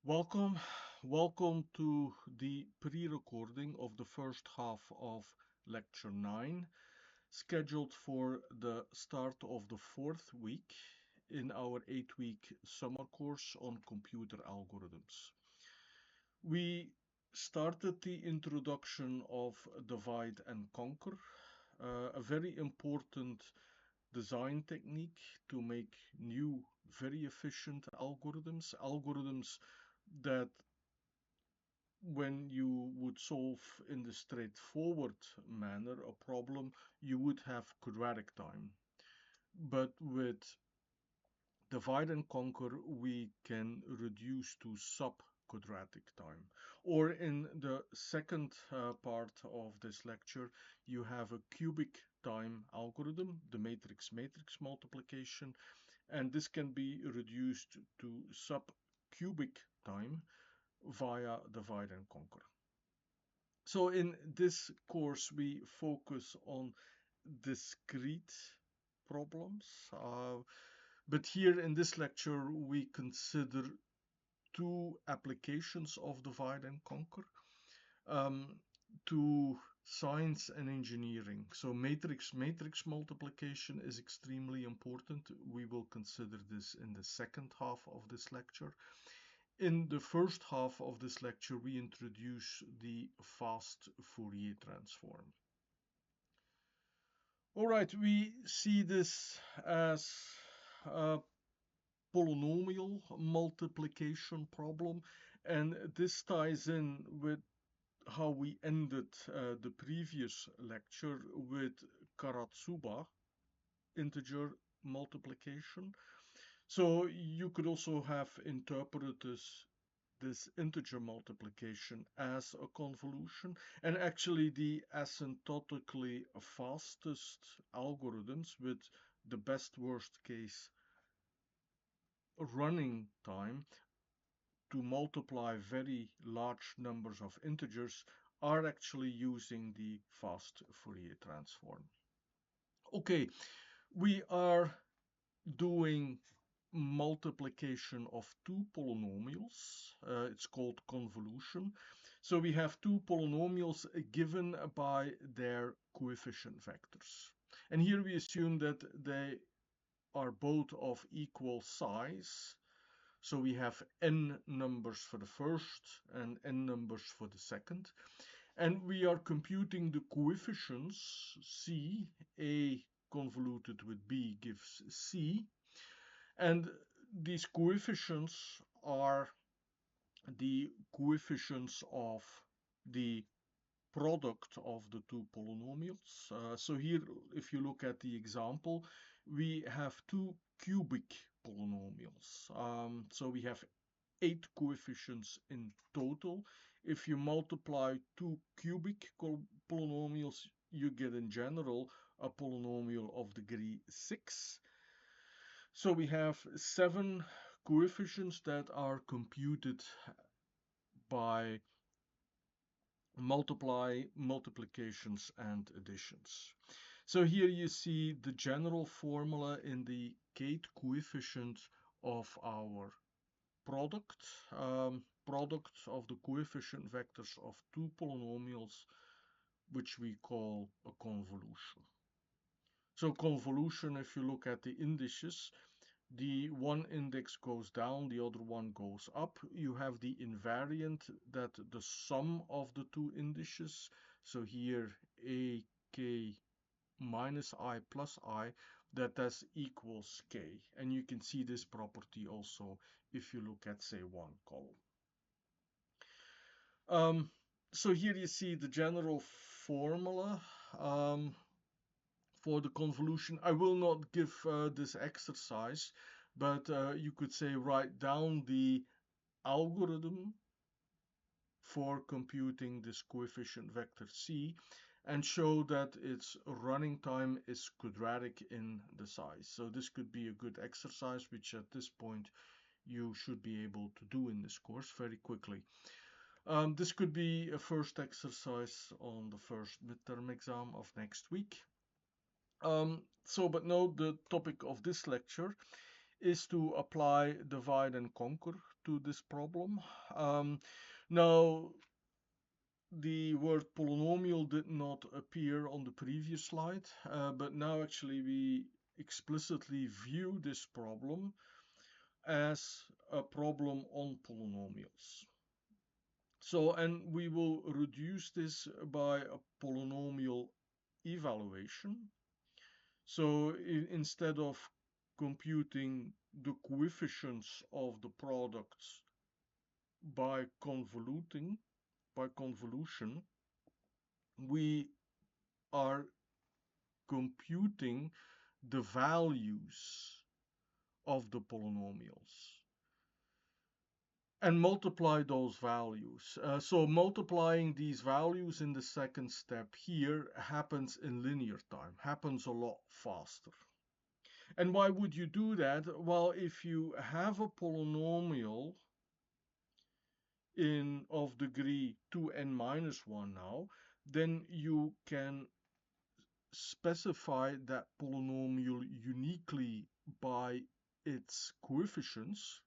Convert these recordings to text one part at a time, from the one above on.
Welcome to the pre-recording of the first half of lecture 9, scheduled for the start of the 4th week in our 8-week summer course on computer algorithms. We started the introduction of divide and conquer, a very important design technique to make new, very efficient algorithms that when you would solve in the straightforward manner a problem, you would have quadratic time. But with divide and conquer, we can reduce to subquadratic time. Or in the second part of this lecture, you have a cubic time algorithm, the matrix-matrix multiplication, and this can be reduced to subcubic time via divide and conquer. So in this course, we focus on discrete problems. But here in this lecture, we consider two applications of divide and conquer to science and engineering. So matrix-matrix multiplication is extremely important. We will consider this in the second half of this lecture. In the first half of this lecture, we introduce the fast Fourier transform. All right, we see this as a polynomial multiplication problem, and this ties in with how we ended the previous lecture with Karatsuba integer multiplication. So you could also have interpreted this integer multiplication as a convolution, and actually the asymptotically fastest algorithms with the best worst case running time to multiply very large numbers of integers are actually using the fast Fourier transform. Okay, we are doing multiplication of two polynomials. It's called convolution. So we have two polynomials given by their coefficient vectors. And here we assume that they are both of equal size. So we have n numbers for the first and n numbers for the second. And we are computing the coefficients c, a convoluted with b gives c. And these coefficients are the coefficients of the product of the two polynomials. So here, if you look at the example, we have two cubic polynomials. So we have 8 coefficients in total. If you multiply two cubic polynomials, you get in general a polynomial of degree 6. So we have 7 coefficients that are computed by multiplications and additions. So here you see the general formula indicate coefficient of our product of the coefficient vectors of two polynomials, which we call a convolution. So convolution, if you look at the indices, the one index goes down, the other one goes up. You have the invariant that the sum of the two indices, so here a k minus I plus I, that equals k. And you can see this property also if you look at, say, one column. So here you see the general formula for the convolution. I will not give this exercise, but you could say write down the algorithm for computing this coefficient vector c and show that its running time is quadratic in the size. So this could be a good exercise, which at this point you should be able to do in this course very quickly. This could be a first exercise on the first midterm exam of next week. But now the topic of this lecture is to apply divide and conquer to this problem. Now, the word polynomial did not appear on the previous slide, but now actually we explicitly view this problem as a problem on polynomials. So, and we will reduce this by a polynomial evaluation. So instead of computing the coefficients of the products by convolution, we are computing the values of the polynomials and multiply those values. So multiplying these values in the second step here happens in linear time, happens a lot faster. And why would you do that? Well, if you have a polynomial of degree 2n minus 1 now, then you can specify that polynomial uniquely by its coefficients,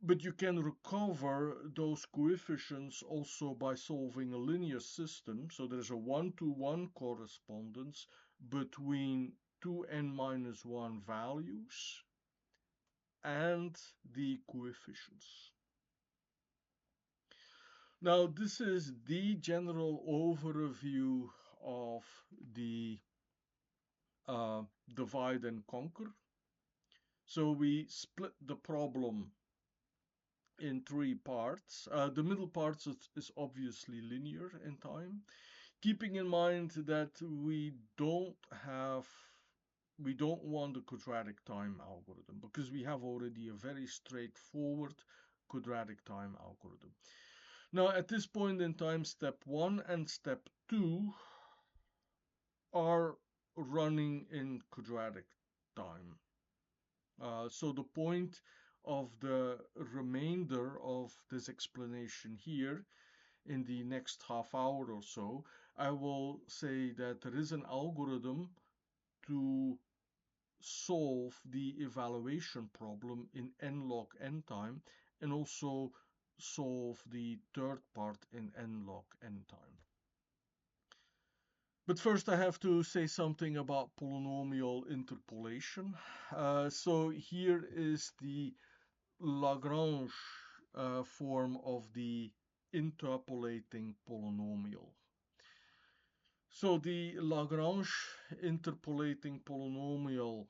but you can recover those coefficients also by solving a linear system. So there's a one-to-one correspondence between 2n minus 1 values and the coefficients. Now, this is the general overview of the divide and conquer. So we split the problem in 3 parts. The middle part is obviously linear in time, keeping in mind that we don't want a quadratic time algorithm because we have already a very straightforward quadratic time algorithm. Now, at this point in time, step 1 and step 2 are running in quadratic time. So the point of the remainder of this explanation here, in the next half hour or so, I will say that there is an algorithm to solve the evaluation problem in n log n time, and also solve the third part in n log n time. But first I have to say something about polynomial interpolation. So here is the Lagrange form of the interpolating polynomial. So the Lagrange interpolating polynomial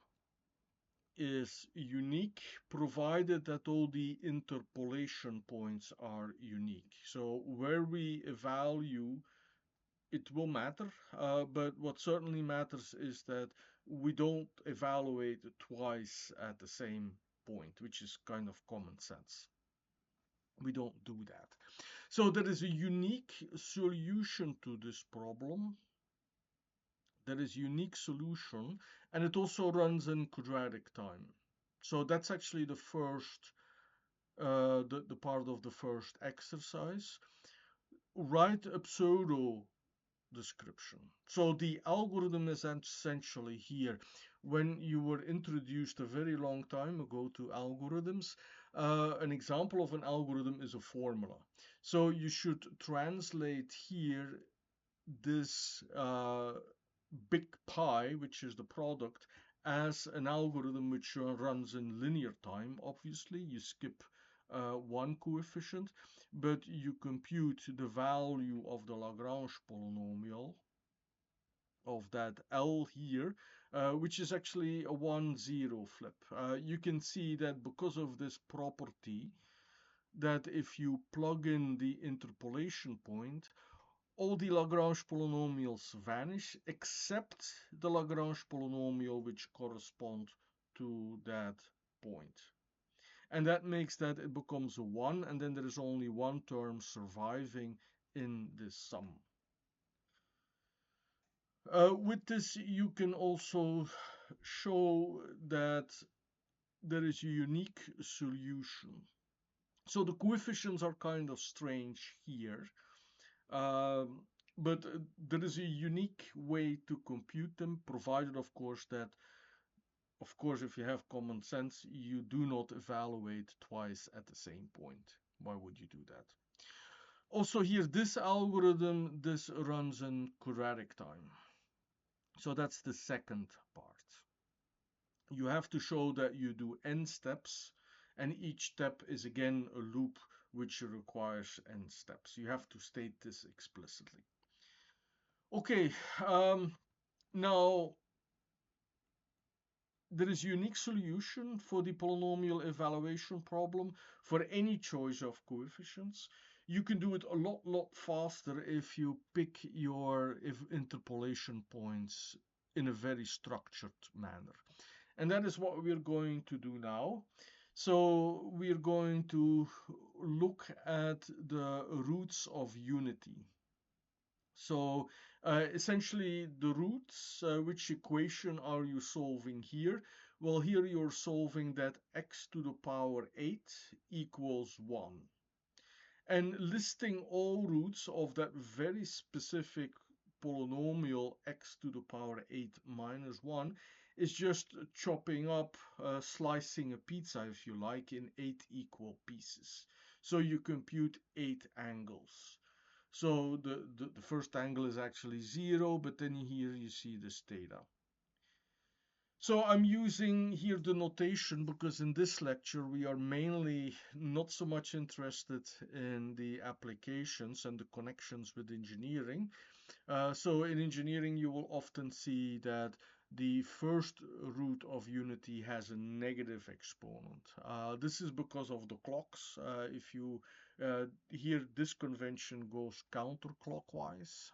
is unique provided that all the interpolation points are unique. So where we evaluate, it will matter, but what certainly matters is that we don't evaluate twice at the same point, which is kind of common sense. We don't do that. So there is a unique solution to this problem. There is a unique solution, and it also runs in quadratic time. So that's actually the first, the part of the first exercise. Write a pseudo description. So the algorithm is essentially here. When you were introduced a very long time ago to algorithms, an example of an algorithm is a formula. So you should translate here this big pi, which is the product, as an algorithm which runs in linear time. Obviously, you skip one coefficient, but you compute the value of the Lagrange polynomial of that L here, which is actually a 1-0 flip. You can see that because of this property, that if you plug in the interpolation point, all the Lagrange polynomials vanish except the Lagrange polynomial which corresponds to that point. And that makes that it becomes a 1, and then there is only one term surviving in this sum. With this, you can also show that there is a unique solution. So the coefficients are kind of strange here, but there is a unique way to compute them, provided, of course, that of course, if you have common sense, you do not evaluate twice at the same point. Why would you do that? Also here, this algorithm, this runs in quadratic time. So that's the second part. You have to show that you do n steps, and each step is again a loop which requires n steps. You have to state this explicitly. Okay, now there is a unique solution for the polynomial evaluation problem for any choice of coefficients. You can do it a lot faster if you pick your interpolation points in a very structured manner. And that is what we're going to do now. So we're going to look at the roots of unity. So essentially the roots, which equation are you solving here? Well, here you're solving that x to the power 8 equals 1. And listing all roots of that very specific polynomial x to the power 8 minus 1 is just chopping up, slicing a pizza, if you like, in 8 equal pieces. So you compute 8 angles. So the first angle is actually 0, but then here you see this theta. So I'm using here the notation because in this lecture we are mainly not so much interested in the applications and the connections with engineering. So in engineering you will often see that the first root of unity has a negative exponent. This is because of the clocks. If you here this convention goes counterclockwise.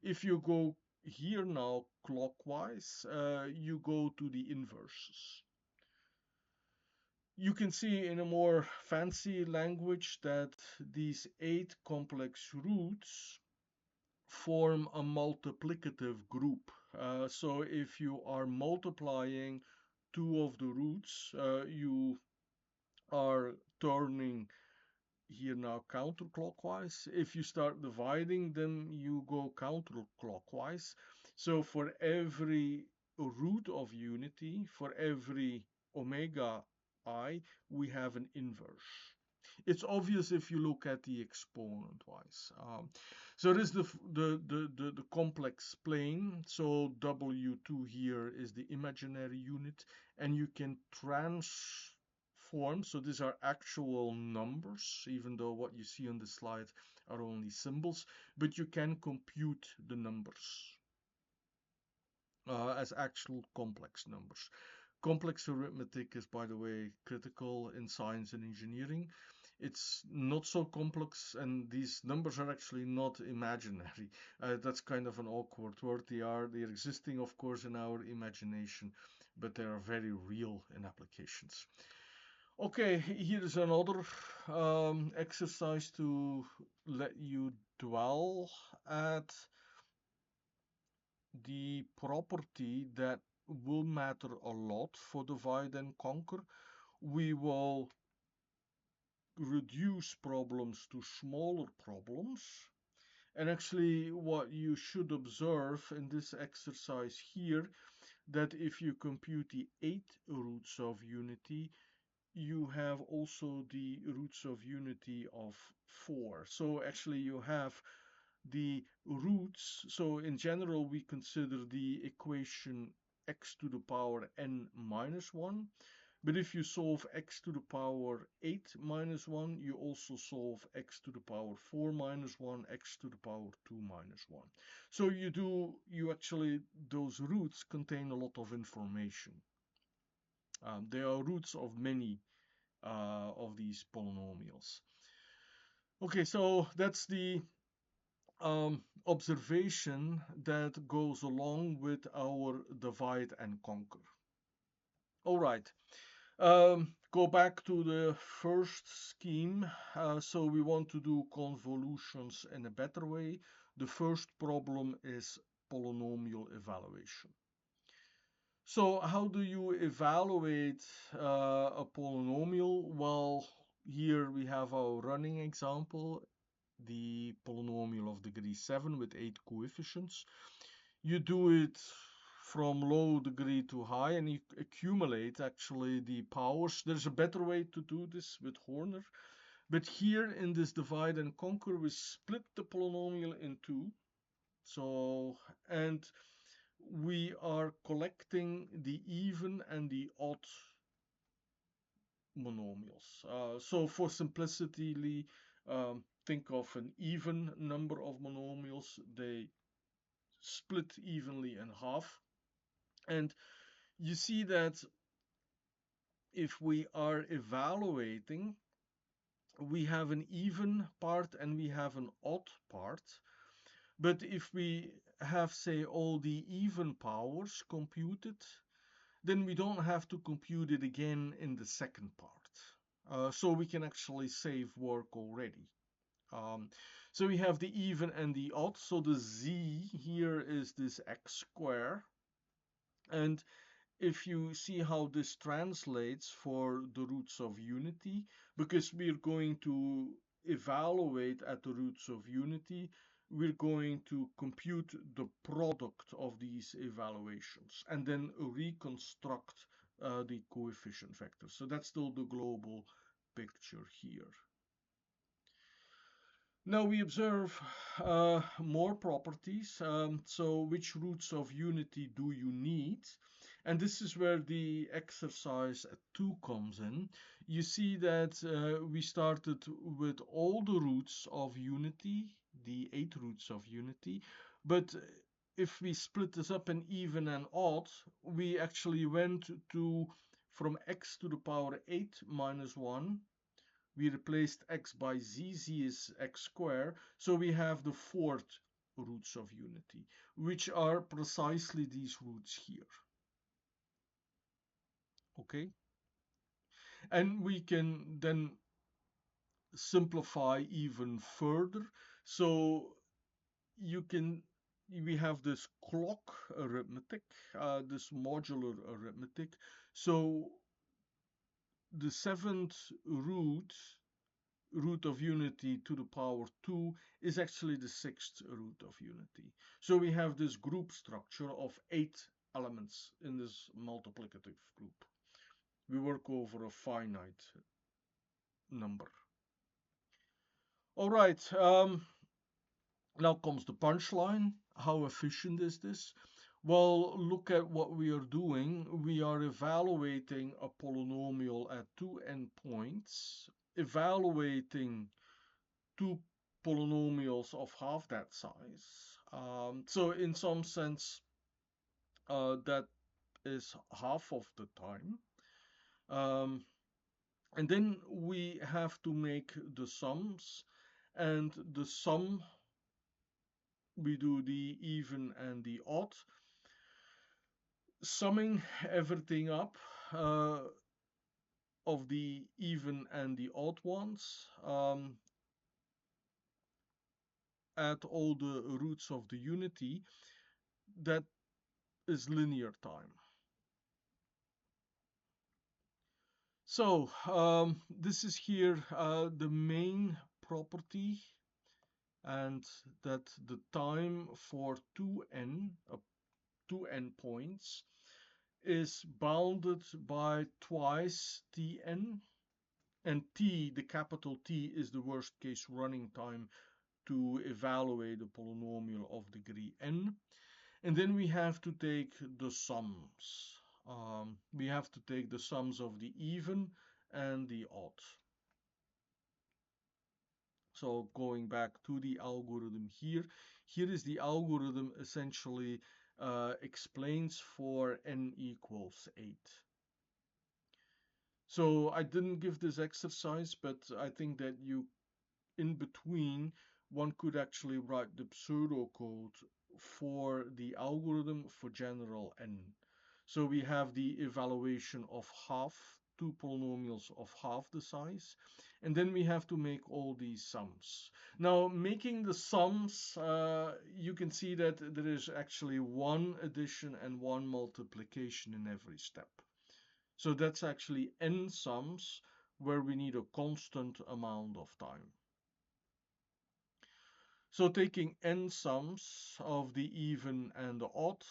If you go here now clockwise, you go to the inverses. You can see in a more fancy language that these 8 complex roots form a multiplicative group. So if you are multiplying 2 of the roots, you are turning here now counterclockwise. If you start dividing them, you go counterclockwise. So for every root of unity, for every omega I, we have an inverse. It's obvious if you look at the exponent wise. So this is the complex plane. So W2 here is the imaginary unit, and you can transform. So these are actual numbers, even though what you see on the slide are only symbols, but you can compute the numbers as actual complex numbers. Complex arithmetic is, by the way, critical in science and engineering. It's not so complex, and these numbers are actually not imaginary. That's kind of an awkward word. They're existing, of course, in our imagination, but they are very real in applications. Okay, here is another exercise to let you dwell at the property that will matter a lot for divide and conquer. We will reduce problems to smaller problems. And actually what you should observe in this exercise here, that if you compute the 8 roots of unity, you have also the roots of unity of 4. So actually you have the roots. So in general we consider the equation x to the power n minus 1. But if you solve x to the power 8 minus 1, you also solve x to the power 4 minus 1, x to the power 2 minus 1. So actually, those roots contain a lot of information. They are roots of many of these polynomials. Okay, so that's the observation that goes along with our divide and conquer. All right. Go back to the first scheme. So we want to do convolutions in a better way. The first problem is polynomial evaluation. So how do you evaluate a polynomial? Well, here we have our running example, the polynomial of degree 7 with 8 coefficients. You do it from low degree to high, and you accumulate actually the powers. There's a better way to do this with Horner, but here in this divide and conquer, we split the polynomial in two. So, and we are collecting the even and the odd monomials. So for simplicity, think of an even number of monomials. They split evenly in half. And you see that if we are evaluating, we have an even part and we have an odd part. But if we have, say, all the even powers computed, then we don't have to compute it again in the second part. So we can actually save work already. So we have the even and the odd. So the z here is this x square. And if you see how this translates for the roots of unity, because we're going to evaluate at the roots of unity, we're going to compute the product of these evaluations and then reconstruct the coefficient vectors. So that's still the global picture here. Now we observe more properties. So which roots of unity do you need? And this is where the exercise 2 comes in. You see that we started with all the roots of unity, the 8 roots of unity. But if we split this up in even and odd, we actually went to from x to the power 8 minus 1. We replaced x by z, z is x squared, so we have the fourth roots of unity, which are precisely these roots here. Okay? And we can then simplify even further. So we have this clock arithmetic, this modular arithmetic. So the seventh root of unity to the power 2 is actually the sixth root of unity. So we have this group structure of 8 elements in this multiplicative group. We work over a finite number. All right, now comes the punchline. How efficient is this? Well, look at what we are doing. We are evaluating a polynomial at 2 endpoints, evaluating 2 polynomials of half that size. So in some sense, that is half of the time. And then we have to make the sums, and the sum, we do the even and the odd, summing everything up of the even and the odd ones at all the roots of the unity. That is linear time. So this is here the main property, and that the time for 2n endpoints is bounded by twice tn, and t, the capital T, is the worst case running time to evaluate a polynomial of degree n. And then we have to take the sums. We have to take the sums of the even and the odd. So going back to the algorithm here is the algorithm essentially explains for n equals 8. So I didn't give this exercise, but I think that in between, one could actually write the pseudocode for the algorithm for general n. So we have the evaluation of half, 2 polynomials of half the size, and then we have to make all these sums. Now, making the sums, you can see that there is actually one addition and one multiplication in every step. So that's actually n sums where we need a constant amount of time. So taking n sums of the even and the odd,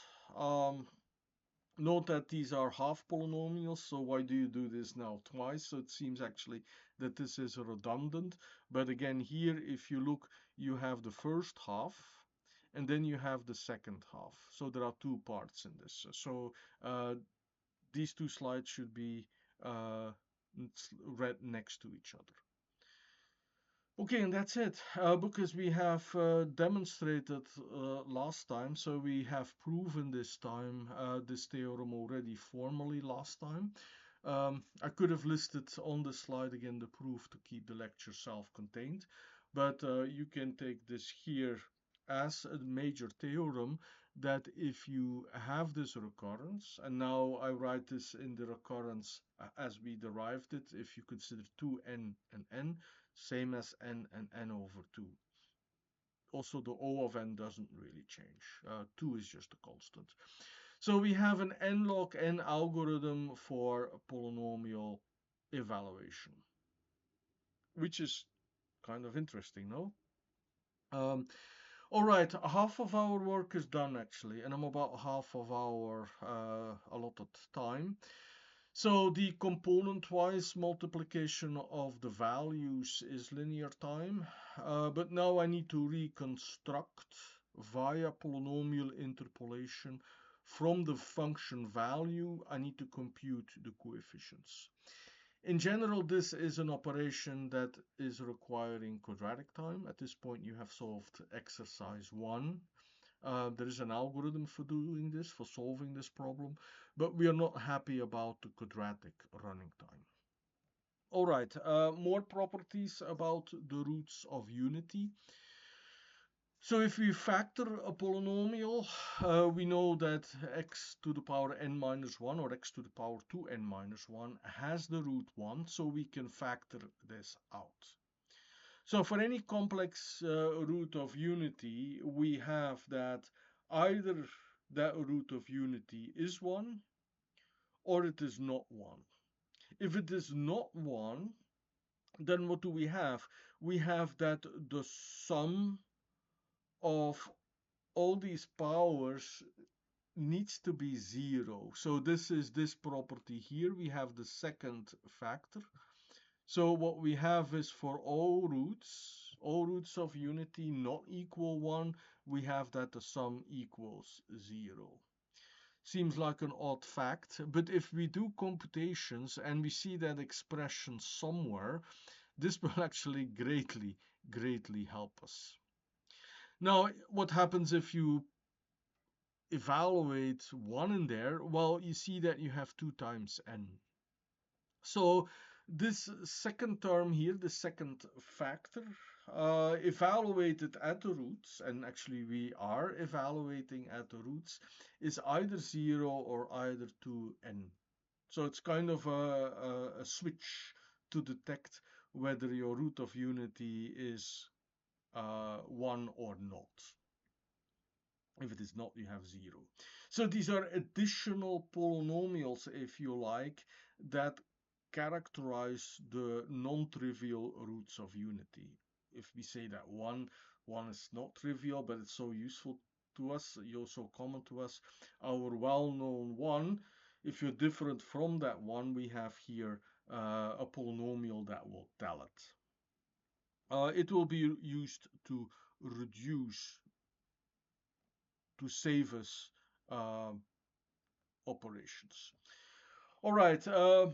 Note that these are half polynomials, so why do you do this now twice? So it seems actually that this is redundant. But again, here, if you look, you have the first half, and then you have the second half. So there are two parts in this. So these two slides should be read next to each other. Okay, and that's it. Because we have demonstrated last time, so we have proven this time this theorem already formally last time. I could have listed on the slide again the proof to keep the lecture self-contained, but you can take this here as a major theorem that if you have this recurrence, and now I write this in the recurrence as we derived it, if you consider 2n and n, same as n and n over 2. Also, the O of n doesn't really change. 2 is just a constant. So we have an n log n algorithm for polynomial evaluation, which is kind of interesting, no? All right, half of our work is done actually, and I'm about half of our allotted time. So the component-wise multiplication of the values is linear time, but now I need to reconstruct via polynomial interpolation from the function value. I need to compute the coefficients. In general, this is an operation that is requiring quadratic time. At this point, you have solved exercise 1. There is an algorithm for doing this, for solving this problem, but we are not happy about the quadratic running time. All right, more properties about the roots of unity. So if we factor a polynomial, we know that x to the power n minus 1 or x to the power 2n minus 1 has the root 1, so we can factor this out. So for any complex root of unity, we have that either that root of unity is 1 or it is not 1. If it is not 1, then what do we have? We have that the sum of all these powers needs to be 0. So this is this property here. We have the second factor. So what we have is for all roots of unity not equal 1, we have that the sum equals 0. Seems like an odd fact, but if we do computations and we see that expression somewhere, this will actually greatly help us. Now, what happens if you evaluate 1 in there? Well, you see that you have 2 times n. So this second term here, the second factor, evaluated at the roots, and actually we are evaluating at the roots, is either 0 or either 2n. So it's kind of a switch to detect whether your root of unity is 1 or not. If it is not, you have 0. So these are additional polynomials, if you like, that characterize the non-trivial roots of unity. If we say that one is not trivial, but it's so useful to us, so common to us, our well-known 1, if you're different from that 1, we have here a polynomial that will tell it. It will be used to reduce, to save us operations. All right,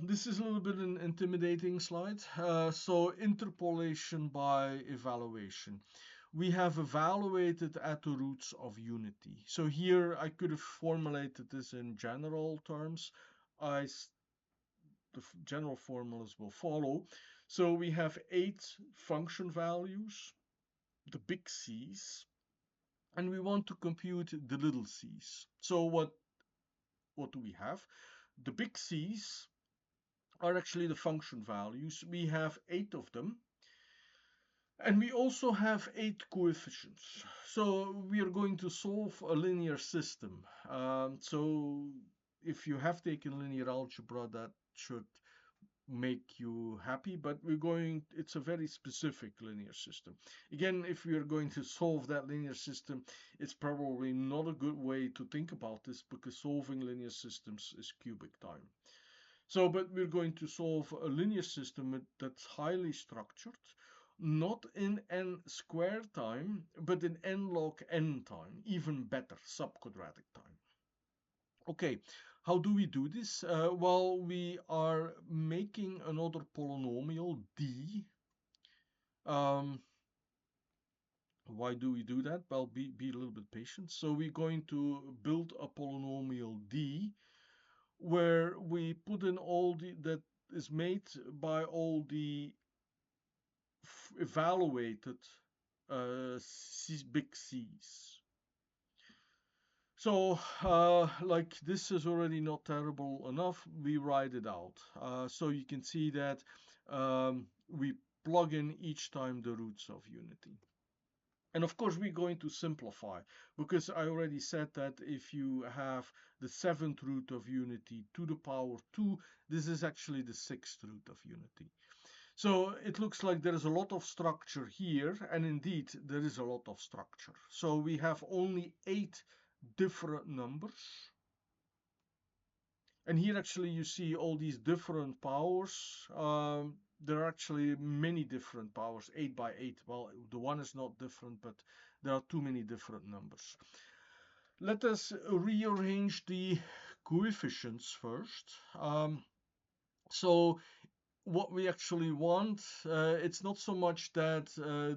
this is a little bit an intimidating slide. So interpolation by evaluation. We have evaluated at the roots of unity. So here I could have formulated this in general terms. The general formulas will follow. So we have 8 function values, the big C's, and we want to compute the little c's. So what do we have? The big C's are actually the function values. We have 8 of them. And we also have 8 coefficients. So we are going to solve a linear system. So if you have taken linear algebra, that should make you happy, but it's a very specific linear system. Again, if we are going to solve that linear system, it's probably not a good way to think about this because solving linear systems is cubic time. So, but we're going to solve a linear system that's highly structured, not in n squared time, but in n log n time, even better, subquadratic time. Okay, how do we do this? Well, we are making another polynomial d. Why do we do that? Well, be a little bit patient. So we're going to build a polynomial d where we put in all that is made by all the evaluated big C's. So, like this is already not terrible enough, we write it out. So you can see that we plug in each time the roots of unity. And of course, we're going to simplify because I already said that if you have the 7th root of unity to the power 2, this is actually the 6th root of unity. So it looks like there is a lot of structure here, and indeed there is a lot of structure. So we have only 8 different numbers. And here actually you see all these different powers. There are actually many different powers, 8 by 8. Well, the one is not different, but there are too many different numbers. Let us rearrange the coefficients first. So what we actually want, it's not so much that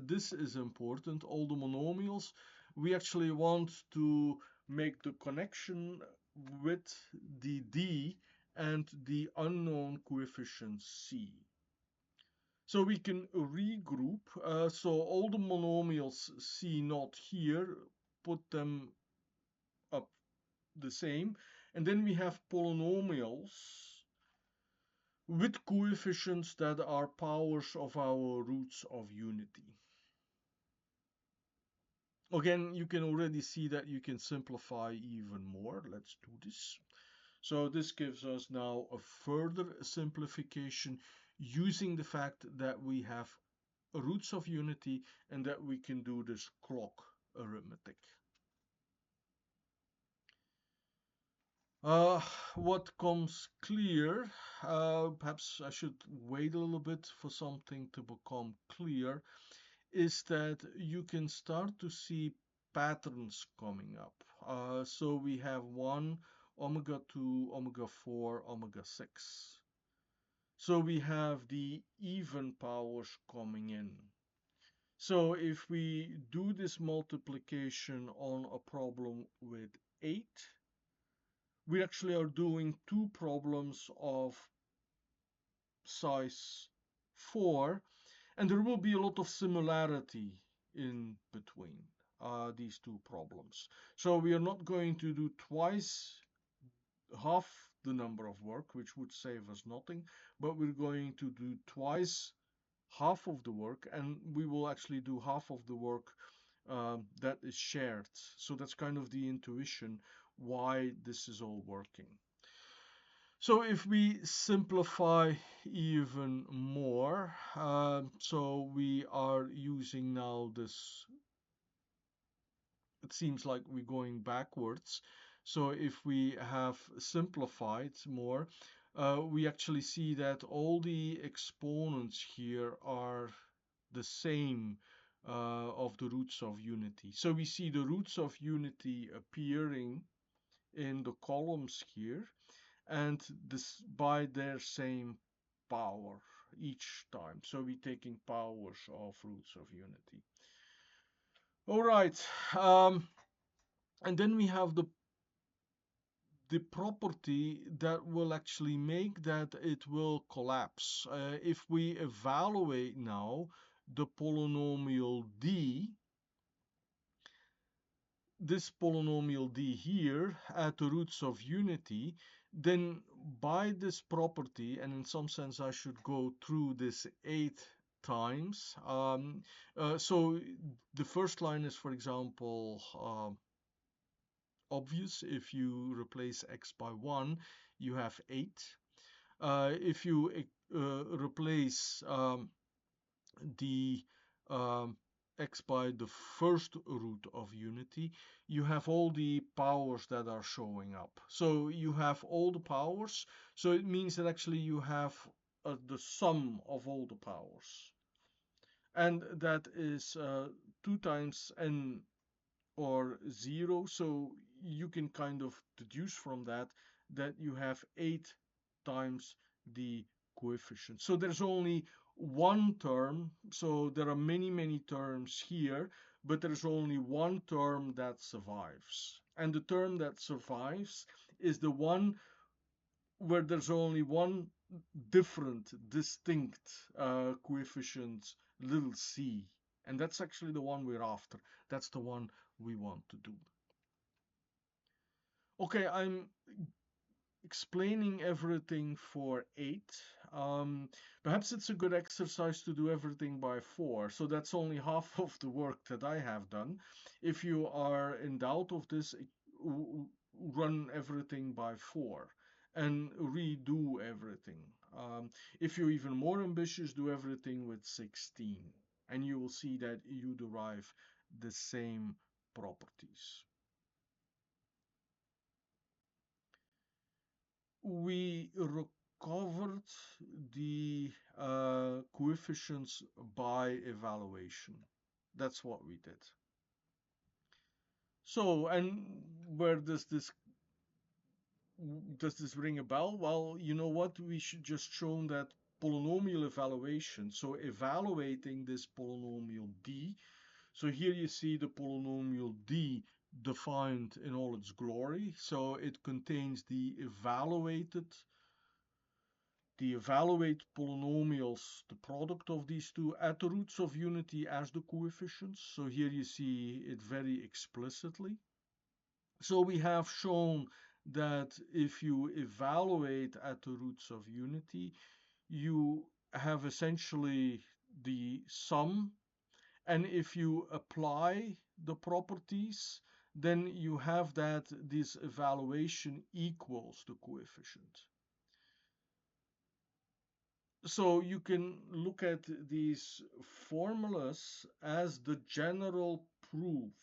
this is important, all the monomials. We actually want to make the connection with the d and the unknown coefficient c. So we can regroup. So all the monomials c naught here, put them up the same. And then we have polynomials with coefficients that are powers of our roots of unity. Again, you can already see that you can simplify even more. Let's do this. So this gives us now a further simplification using the fact that we have roots of unity and that we can do this clock arithmetic. What comes clear, perhaps I should wait a little bit for something to become clear, is that you can start to see patterns coming up. So we have 1, omega 2, omega 4, omega 6. So we have the even powers coming in. So if we do this multiplication on a problem with 8, we actually are doing 2 problems of size 4, and there will be a lot of similarity in between these 2 problems. So we are not going to do twice half the number of work, which would save us nothing, but we're going to do twice half of the work, and we will actually do half of the work that is shared. So that's kind of the intuition why this is all working. So if we simplify even more, so we are using now this, it seems like we're going backwards. So if we have simplified more, we actually see that all the exponents here are the same of the roots of unity. So we see the roots of unity appearing in the columns here, and this by their same power each time. So we're taking powers of roots of unity. All right, and then we have the property that will actually make that it will collapse. If we evaluate now the polynomial d, this polynomial d here at the roots of unity, then by this property, and in some sense I should go through this 8 times. So the first line is, for example, obvious. If you replace x by 1, you have 8. if you replace the x by the first root of unity, you have all the powers that are showing up. So you have all the powers, so it means that actually you have the sum of all the powers. And that is 2 times n or 0, so you can kind of deduce from that that you have 8 times the coefficient. So there's only one term, so there are many terms here, but there's only one term that survives. And the term that survives is the one where there's only one different, distinct coefficient, little c. And that's actually the one we're after. That's the one we want to do. Okay, I'm explaining everything for 8. Perhaps it's a good exercise to do everything by 4. So that's only half of the work that I have done. If you are in doubt of this, run everything by 4 and redo everything. If you're even more ambitious, do everything with 16, and you will see that you derive the same properties. We recovered the coefficients by evaluation. That's what we did. So, and where does this ring a bell? Well, you know what? We should just shown that polynomial evaluation. So evaluating this polynomial d. So here you see the polynomial d defined in all its glory. So it contains the evaluate polynomials, the product of these two, at the roots of unity as the coefficients. So here you see it very explicitly. So we have shown that if you evaluate at the roots of unity, you have essentially the sum, and if you apply the properties, then you have that this evaluation equals the coefficient. So you can look at these formulas as the general proof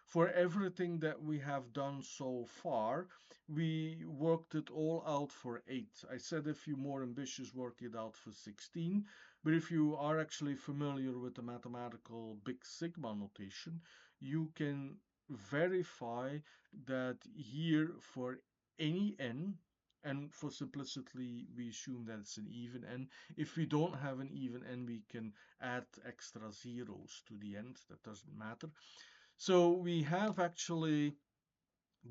for everything that we have done so far. We worked it all out for 8. I said if you're more ambitious, work it out for 16. But if you are actually familiar with the mathematical big sigma notation, you can verify that here for any n, and for simplicity we assume that it's an even n. If we don't have an even n, we can add extra zeros to the end. That doesn't matter. So we have actually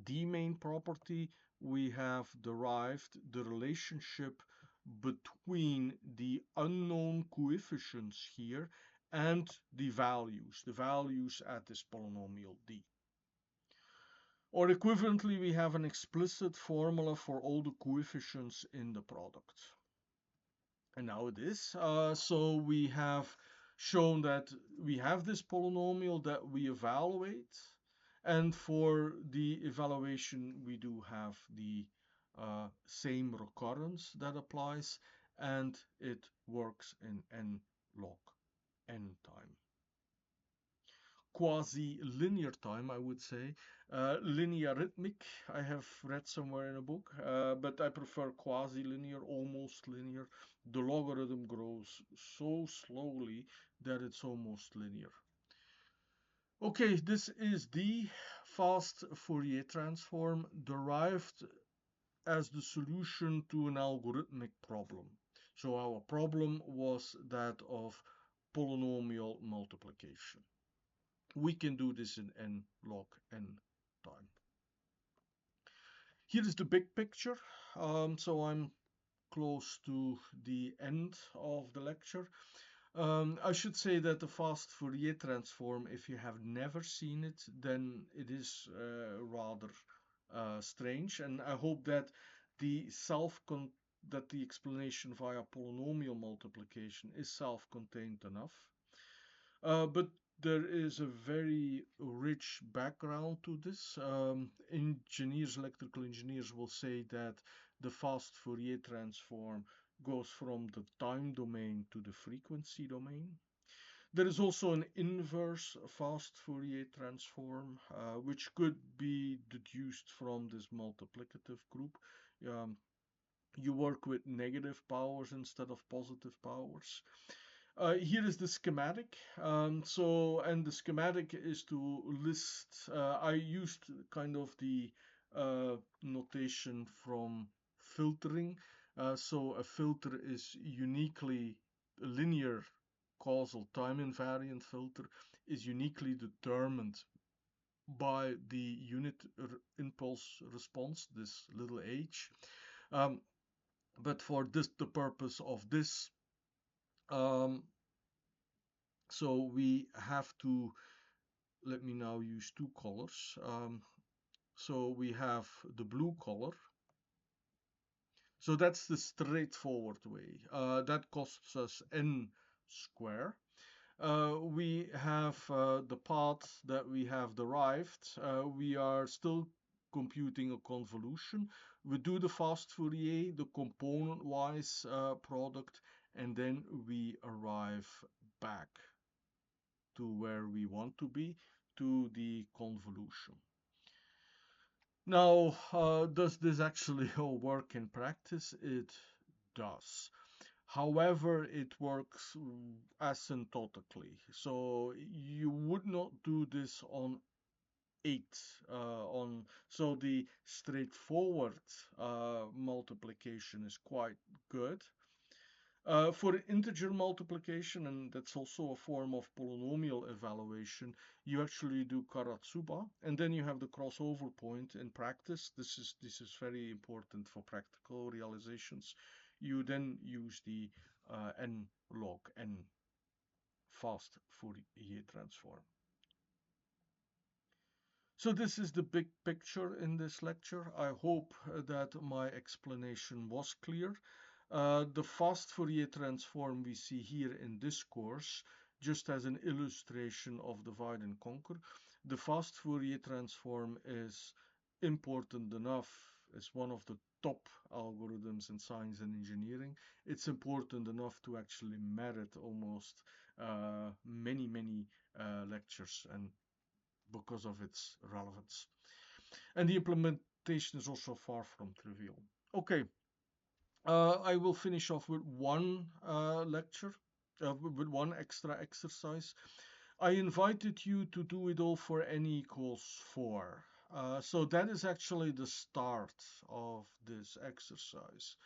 the main property. We have derived the relationship between the unknown coefficients here and the values at this polynomial d. Or equivalently, we have an explicit formula for all the coefficients in the product. And now it is. So we have shown that we have this polynomial that we evaluate. And for the evaluation, we do have the same recurrence that applies. And it works in n log n time. Quasi-linear time, I would say. Linearithmic, I have read somewhere in a book, but I prefer quasi-linear, almost linear. The logarithm grows so slowly that it's almost linear. Okay, this is the fast Fourier transform derived as the solution to an algorithmic problem. So our problem was that of polynomial multiplication. We can do this in n log n time. Here is the big picture. So I'm close to the end of the lecture. I should say that the fast Fourier transform, if you have never seen it, then it is rather strange. And I hope that the explanation via polynomial multiplication is self-contained enough. But there is a very rich background to this. Electrical engineers will say that the fast Fourier transform goes from the time domain to the frequency domain. There is also an inverse fast Fourier transform, which could be deduced from this multiplicative group. You work with negative powers instead of positive powers. Here is the schematic. And the schematic is to list, I used kind of the notation from filtering. So a filter is uniquely linear causal time invariant filter is uniquely determined by the unit impulse response, this little h. But for this, the purpose of this, so we have to, let me now use two colors. So we have the blue color. So that's the straightforward way. That costs us n square. We have the path that we have derived. We are still computing a convolution. We do the fast Fourier, the component-wise product, and then we arrive back to where we want to be, to the convolution. Now, does this actually all work in practice? It does. However, it works asymptotically. So you would not do this on 8. So the straightforward multiplication is quite good. For integer multiplication, and that's also a form of polynomial evaluation, you actually do Karatsuba, and then you have the crossover point in practice. This is very important for practical realizations. You then use the n log n fast Fourier transform. So this is the big picture in this lecture. I hope that my explanation was clear. The fast Fourier transform we see here in this course, just as an illustration of divide and conquer, the fast Fourier transform is important enough. It's one of the top algorithms in science and engineering. It's important enough to actually merit almost many lectures, and because of its relevance. And the implementation is also far from trivial. Okay, I will finish off with one lecture, with one extra exercise. I invited you to do it all for n equals 4. So that is actually the start of this exercise.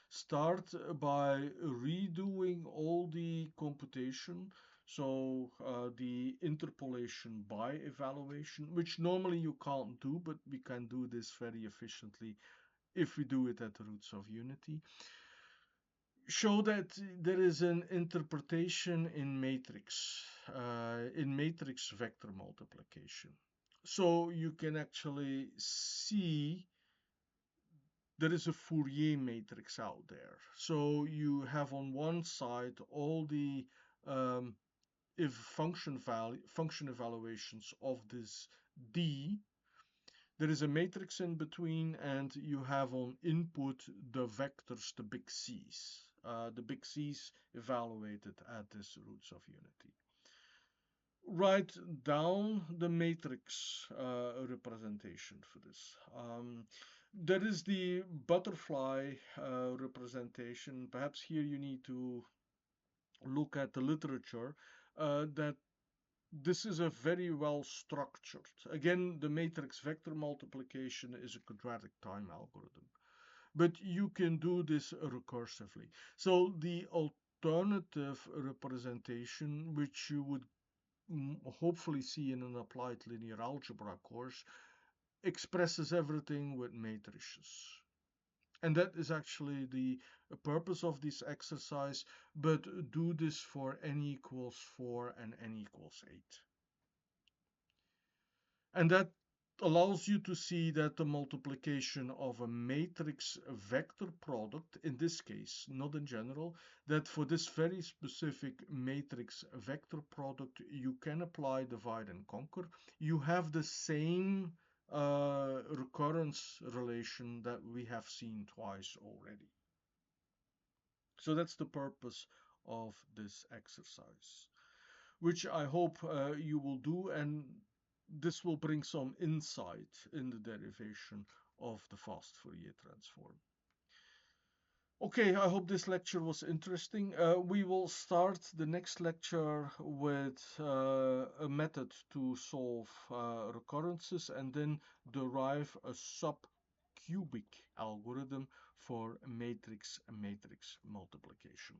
Start by redoing all the computation, so the interpolation by evaluation, which normally you can't do, but we can do this very efficiently if we do it at the roots of unity. Show that there is an interpretation in matrix vector multiplication. So you can actually see there is a Fourier matrix out there. So you have on one side all the if function evaluations of this D. There is a matrix in between, and you have on input the vectors, the big C's. The big C's evaluated at this roots of unity. Write down the matrix representation for this. There is the butterfly representation. Perhaps here you need to look at the literature that this is a very well structured. Again, the matrix vector multiplication is a quadratic time algorithm, but you can do this recursively. So the alternative representation, which you would hopefully see in an applied linear algebra course, expresses everything with matrices. And that is actually the purpose of this exercise, but do this for n equals 4 and n equals 8. And that allows you to see that the multiplication of a matrix vector product, in this case, not in general, that for this very specific matrix vector product, you can apply divide and conquer. You have the same recurrence relation that we have seen twice already. So that's the purpose of this exercise, which I hope you will do, and this will bring some insight in the derivation of the fast Fourier transform. Okay, I hope this lecture was interesting. We will start the next lecture with a method to solve recurrences and then derive a subcubic algorithm for matrix multiplication.